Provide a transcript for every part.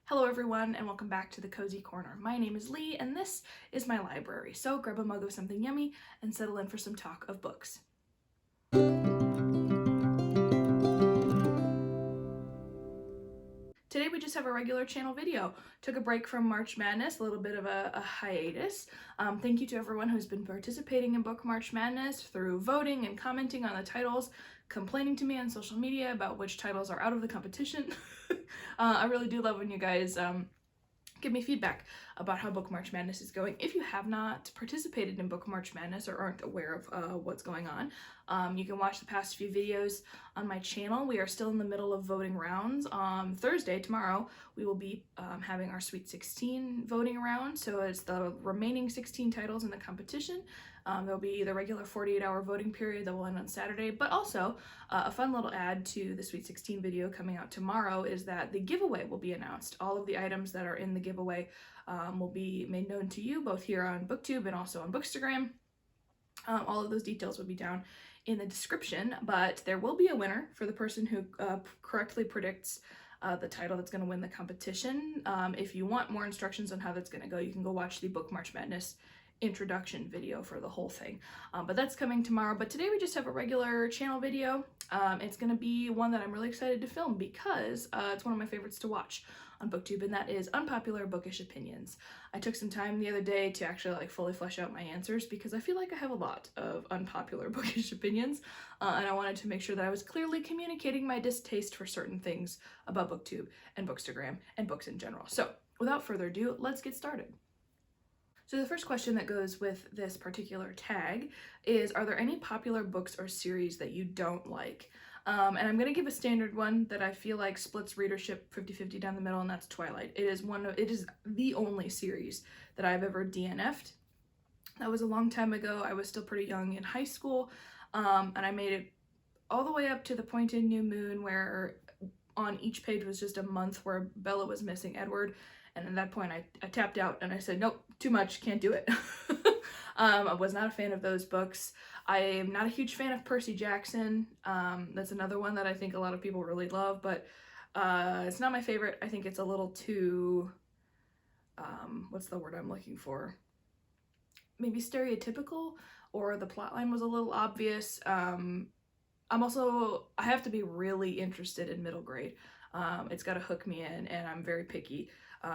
Hello everyone and welcome back to the Cozy Corner. My name is Lee and this is my library, so grab a mug of something yummy and settle in for some talk of books. Today we just have a regular channel video. Took a break from March Madness, a little bit of a hiatus. Thank you to everyone who's been participating in Book March Madness through voting and commenting on the titles, complaining to me on social media about which titles are out of the competition. I really do love when you guys give me feedback about how Book March Madness is going. If you have not participated in Book March Madness or aren't aware of what's going on, you can watch the past few videos on my channel. We are still in the middle of voting rounds. On Thursday, tomorrow, we will be having our Sweet 16 voting round. So it's the remaining 16 titles in the competition. There'll be the regular 48-hour voting period that will end on Saturday, but also a fun little add to the Sweet 16 video coming out tomorrow is that the giveaway will be announced. All of the items that are in the giveaway will be made known to you, both here on BookTube and also on Bookstagram. All of those details will be down in the description, but there will be a winner for the person who correctly predicts the title that's going to win the competition. If you want more instructions on how that's going to go, you can go watch the Book March Madness introduction video for the whole thing, but that's coming tomorrow. But today we just have a regular channel video. It's gonna be one that I'm really excited to film because it's one of my favorites to watch on BookTube, and that is Unpopular Bookish Opinions. I took some time the other day to actually fully flesh out my answers because I feel like I have a lot of unpopular bookish opinions, and I wanted to make sure that I was clearly communicating my distaste for certain things about BookTube and Bookstagram and books in general. So without further ado, let's get started. So the first question that goes with this particular tag is, are there any popular books or series that you don't like? And I'm going to give a standard one that I feel like splits readership 50-50 down the middle, and that's Twilight. It is the only series that I've ever DNF'd. That was a long time ago. I was still pretty young in high school, and I made it all the way up to the point in New Moon where on each page was just a month where Bella was missing Edward. And at that point, I tapped out and I said, nope, too much, can't do it. I was not a fan of those books. I am not a huge fan of Percy Jackson. That's another one that I think a lot of people really love, but it's not my favorite. I think it's a little too, what's the word I'm looking for? Maybe stereotypical, or the plotline was a little obvious. I have to be really interested in middle grade. It's got to hook me in, and I'm very picky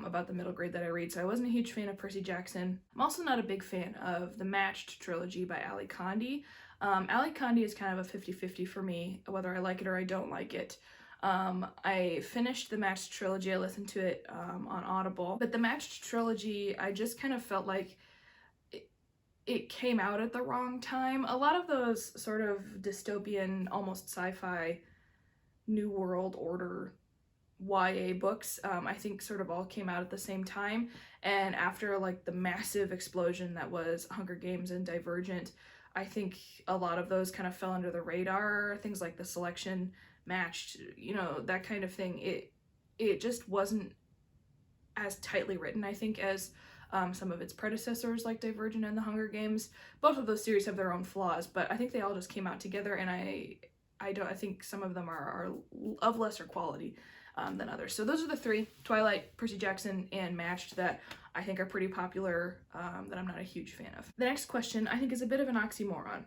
about the middle grade that I read, so I wasn't a huge fan of Percy Jackson. I'm also not a big fan of the Matched trilogy by Conde. Conde is kind of a 50-50 for me, whether I like it or I don't like it. I finished the Matched trilogy, I listened to it on Audible, but the Matched trilogy, I just kind of felt like it came out at the wrong time. A lot of those sort of dystopian, almost sci-fi, New World Order YA books, I think sort of all came out at the same time, and after the massive explosion that was Hunger Games and Divergent, I think a lot of those kind of fell under the radar. Things like The Selection, Matched, that kind of thing. It just wasn't as tightly written, I think, as some of its predecessors like Divergent and The Hunger Games. Both of those series have their own flaws, but I think they all just came out together, and I think some of them are of lesser quality than others. So those are the three: Twilight, Percy Jackson, and Matched, that I think are pretty popular, that I'm not a huge fan of. The next question I think is a bit of an oxymoron.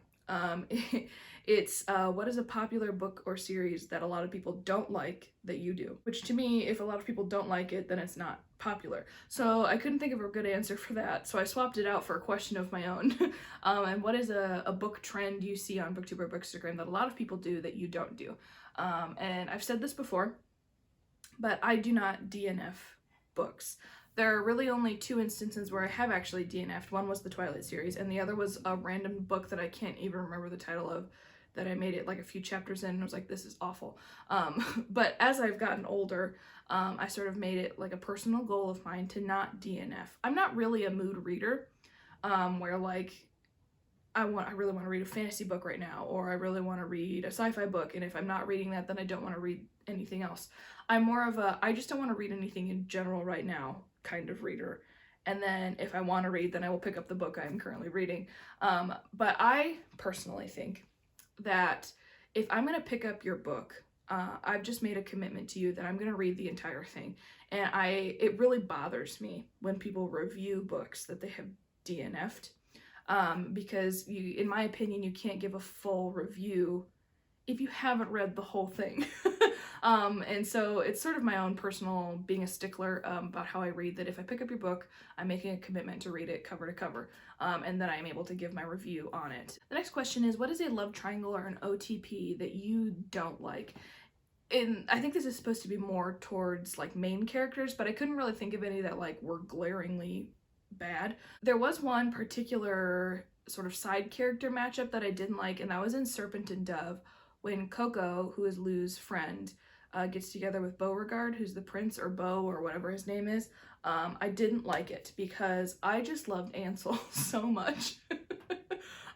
It's what is a popular book or series that a lot of people don't like that you do? Which to me, if a lot of people don't like it, then it's not popular. So I couldn't think of a good answer for that, so I swapped it out for a question of my own. And what is a book trend you see on BookTube or Bookstagram that a lot of people do that you don't do? And I've said this before, but I do not DNF books. There are really only two instances where I have actually DNF'd. One was the Twilight series, and the other was a random book that I can't even remember the title of, that I made it a few chapters in and I was like, this is awful. But as I've gotten older, I sort of made it a personal goal of mine to not DNF. I'm not really a mood reader, where I really want to read a fantasy book right now, or I really want to read a sci-fi book, and if I'm not reading that, then I don't want to read anything else. I'm more of a, I just don't want to read anything in general right now kind of reader. And then if I want to read, then I will pick up the book I'm currently reading. But I personally think that if I'm going to pick up your book, I've just made a commitment to you that I'm going to read the entire thing. And it really bothers me when people review books that they have DNF'd, because in my opinion, you can't give a full review if you haven't read the whole thing. And so it's sort of my own personal being a stickler about how I read, that if I pick up your book, I'm making a commitment to read it cover to cover, and then I'm able to give my review on it. The next question is, what is a love triangle or an OTP that you don't like? And I think this is supposed to be more towards like main characters, but I couldn't really think of any that like were glaringly bad. There was one particular sort of side character matchup that I didn't like, and that was in Serpent and Dove, when Coco, who is Lou's friend, gets together with Beauregard, who's the prince, or Beau, or whatever his name is. I didn't like it because I just loved Ansel so much.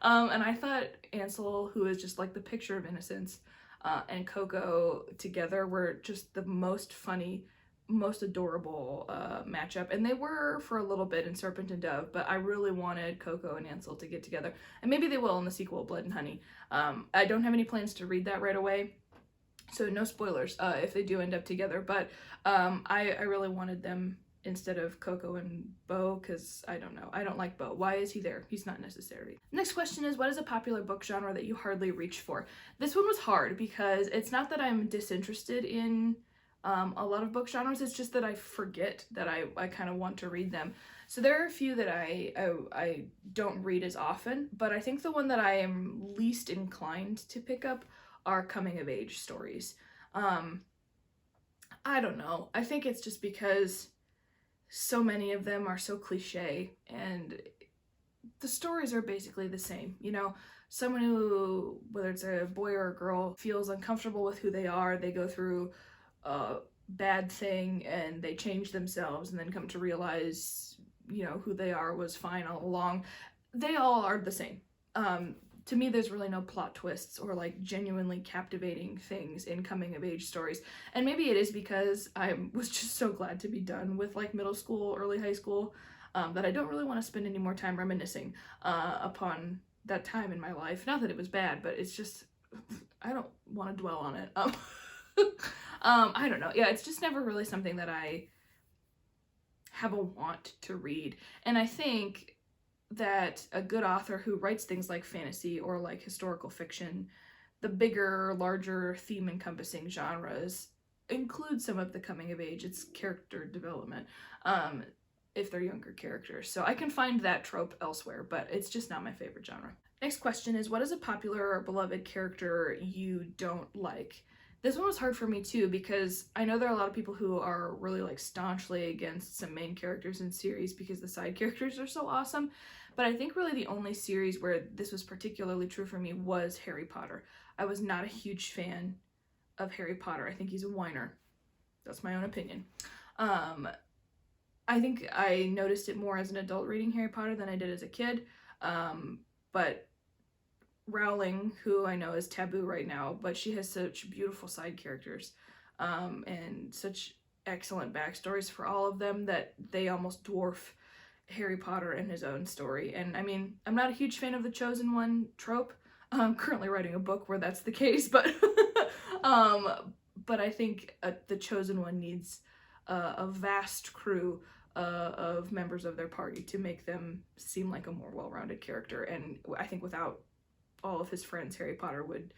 And I thought Ansel, who is just like the picture of innocence, and Coco together were just the most funny, most adorable matchup. And they were for a little bit in Serpent and Dove, but I really wanted Coco and Ansel to get together. And maybe they will in the sequel, Blood and Honey. I don't have any plans to read that right away, so no spoilers if they do end up together. But I really wanted them instead of Coco and Beau, because I don't know. I don't like Beau. Why is he there? He's not necessary. Next question is, what is a popular book genre that you hardly reach for? This one was hard because it's not that I'm disinterested in a lot of book genres, it's just that I forget that I kind of want to read them. So there are a few that I don't read as often, but I think the one that I am least inclined to pick up are coming of age stories. I don't know. I think it's just because so many of them are so cliche, and the stories are basically the same. You know, someone who, whether it's a boy or a girl, feels uncomfortable with who they are, they go through a bad thing and they change themselves and then come to realize, you know, who they are was fine all along. They all are the same. To me, there's really no plot twists or like genuinely captivating things in coming of age stories. And maybe it is because I was just so glad to be done with like middle school, early high school, that I don't really want to spend any more time reminiscing upon that time in my life. Not that it was bad, but it's just, I don't want to dwell on it. I don't know. Yeah, it's just never really something that I have a want to read. And I think that a good author who writes things like fantasy or like historical fiction, the bigger, larger theme encompassing genres, include some of the coming of age, it's character development, if they're younger characters. So I can find that trope elsewhere, but it's just not my favorite genre. Next question is, what is a popular or beloved character you don't like? This one was hard for me too, because I know there are a lot of people who are really like staunchly against some main characters in series because the side characters are so awesome. But I think really the only series where this was particularly true for me was Harry Potter. I was not a huge fan of Harry Potter. I think he's a whiner. That's my own opinion. I think I noticed it more as an adult reading Harry Potter than I did as a kid. But Rowling, who I know is taboo right now, but she has such beautiful side characters, and such excellent backstories for all of them that they almost dwarf Harry Potter in his own story. And I mean, I'm not a huge fan of the Chosen One trope. I'm currently writing a book where that's the case, but but I think the Chosen One needs a vast crew of members of their party to make them seem like a more well-rounded character. And I think without all of his friends, Harry Potter would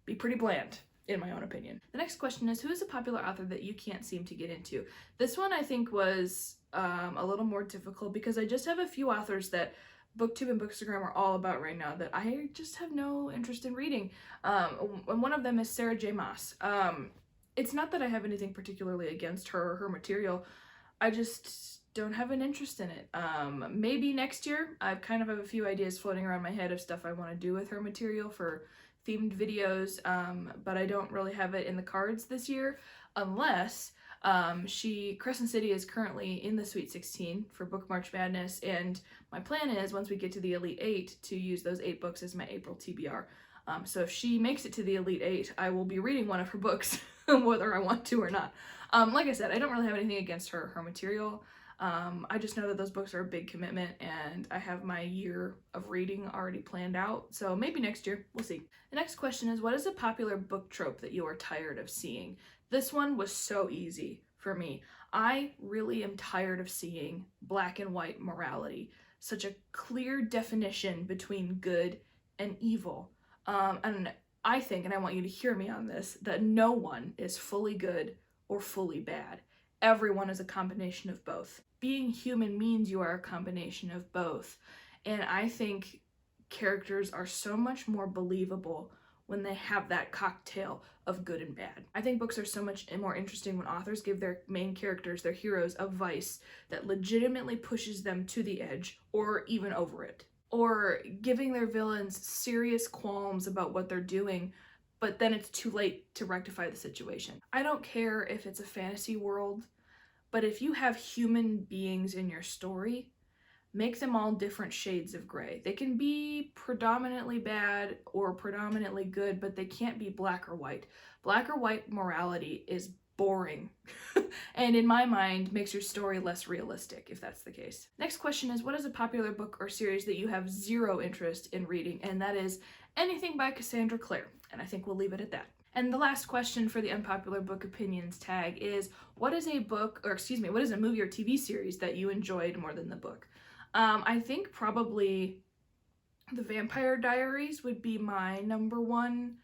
be pretty bland, in my own opinion. The next question is, who is a popular author that you can't seem to get into? This one I think was a little more difficult because I just have a few authors that BookTube and Bookstagram are all about right now that I just have no interest in reading. And one of them is Sarah J. Maas. It's not that I have anything particularly against her or her material, I just don't have an interest in it. Maybe next year. I kind of have a few ideas floating around my head of stuff I want to do with her material for themed videos, but I don't really have it in the cards this year unless Crescent City is currently in the Sweet 16 for Book March Madness, and my plan is once we get to the Elite 8 to use those 8 books as my April TBR. So if she makes it to the Elite 8, I will be reading one of her books whether I want to or not. Like I said, I don't really have anything against her material. I just know that those books are a big commitment, and I have my year of reading already planned out, so maybe next year, we'll see. The next question is, what is a popular book trope that you are tired of seeing? This one was so easy for me. I really am tired of seeing black and white morality, such a clear definition between good and evil. And I think, and I want you to hear me on this, that no one is fully good or fully bad. Everyone is a combination of both. Being human means you are a combination of both. And I think characters are so much more believable when they have that cocktail of good and bad. I think books are so much more interesting when authors give their main characters, their heroes, advice that legitimately pushes them to the edge or even over it. Or giving their villains serious qualms about what they're doing, but then it's too late to rectify the situation. I don't care if it's a fantasy world, but if you have human beings in your story, make them all different shades of gray. They can be predominantly bad or predominantly good, but they can't be black or white. Black or white morality is boring and in my mind makes your story less realistic if that's the case. Next question is, what is a popular book or series that you have zero interest in reading? And that is anything by Cassandra Clare, and I think we'll leave it at that. And the last question for the unpopular book opinions tag is, what is a movie or TV series that you enjoyed more than the book? I think probably The Vampire Diaries would be my number one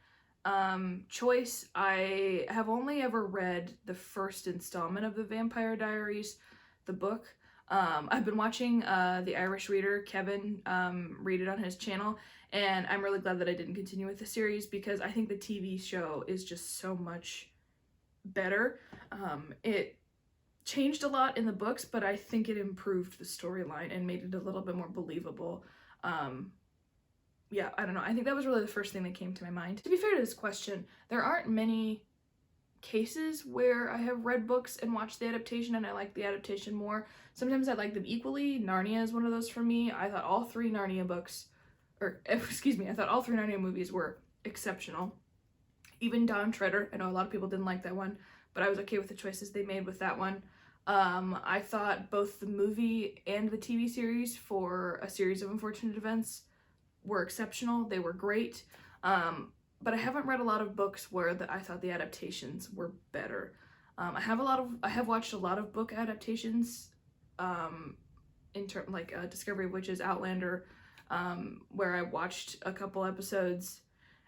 choice. I have only ever read the first installment of The Vampire Diaries, the book. I've been watching the Irish reader, Kevin, read it on his channel, and I'm really glad that I didn't continue with the series because I think the TV show is just so much better. It changed a lot in the books, but I think it improved the storyline and made it a little bit more believable. Yeah, I don't know. I think that was really the first thing that came to my mind. To be fair to this question, there aren't many cases where I have read books and watched the adaptation and I like the adaptation more. Sometimes I like them equally. Narnia is one of those for me. I thought all three Narnia movies were exceptional. Even Dawn Treader, I know a lot of people didn't like that one, but I was okay with the choices they made with that one. I thought both the movie and the TV series for A Series of Unfortunate Events were exceptional. They were great. But I haven't read a lot of books where I thought the adaptations were better. I have watched a lot of book adaptations, Discovery of Witches, Outlander, where I watched a couple episodes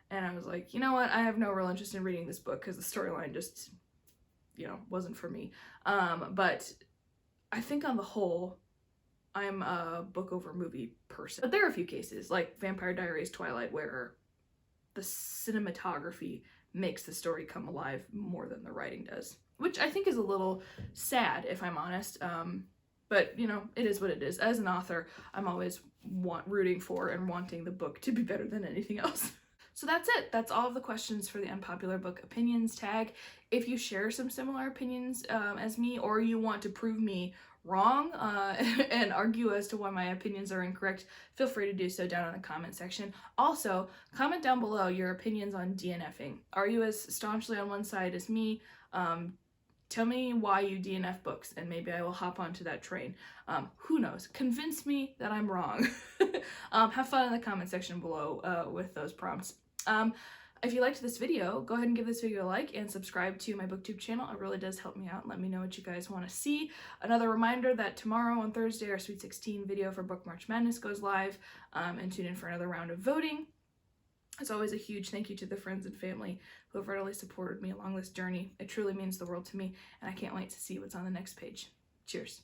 and I was like, you know what, I have no real interest in reading this book because the storyline just, wasn't for me. But I think on the whole, I'm a book over movie person. But there are a few cases, like Vampire Diaries, Twilight, where the cinematography makes the story come alive more than the writing does, which I think is a little sad, if I'm honest. But, it is what it is. As an author, I'm always rooting for and wanting the book to be better than anything else. So that's it. That's all of the questions for the unpopular book opinions tag. If you share some similar opinions as me, or you want to prove me wrong and argue as to why my opinions are incorrect, feel free to do so down in the comment section. Also, comment down below your opinions on DNFing. Are you as staunchly on one side as me? Tell me why you DNF books, and maybe I will hop onto that train. Who knows? Convince me that I'm wrong. Have fun in the comment section below with those prompts. If you liked this video, go ahead and give this video a like and subscribe to my BookTube channel. It really does help me out. Let me know what you guys want to see. Another reminder that tomorrow on Thursday, our Sweet 16 video for Book March Madness goes live, and tune in for another round of voting. As always, a huge thank you to the friends and family who have readily supported me along this journey. It truly means the world to me, and I can't wait to see what's on the next page. Cheers.